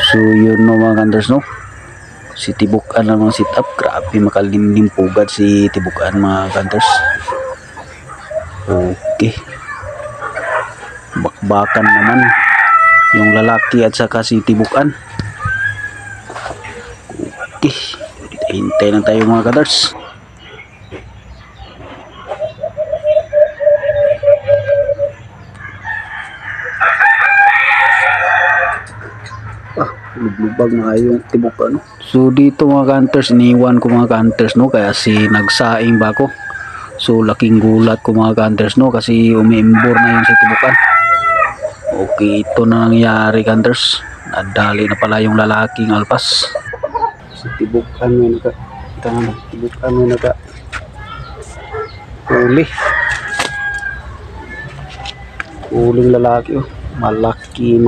So yun no mga kanders no. Si Tibukan lang mga sit up. Grabe makalimlim pugad si Tibukan mga kanders. Okay. Bakbakan naman yung lalaki at saka si Tibukan. Okay. Hintay lang tayo mga kanders. Lubag na yung Tibukan no? So dito mga hunters, iniwan ko mga hunters no, kaya nagsaing ba ako. So laking gulat ko mga hunters no, kasi umiimbor na yung si Tibukan. Okay, ito na nangyari hunters, nadali na pala yung lalaking alpas. Si Tibukan may Tibukan may huling lalaki oh. Malaki.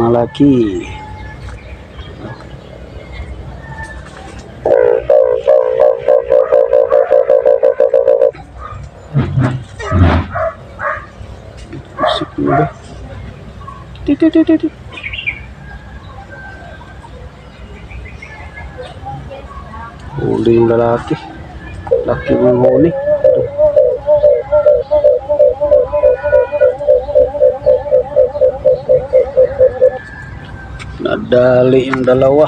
Huli yung lalaki. Laki mo huli. Nadali yung dalawa.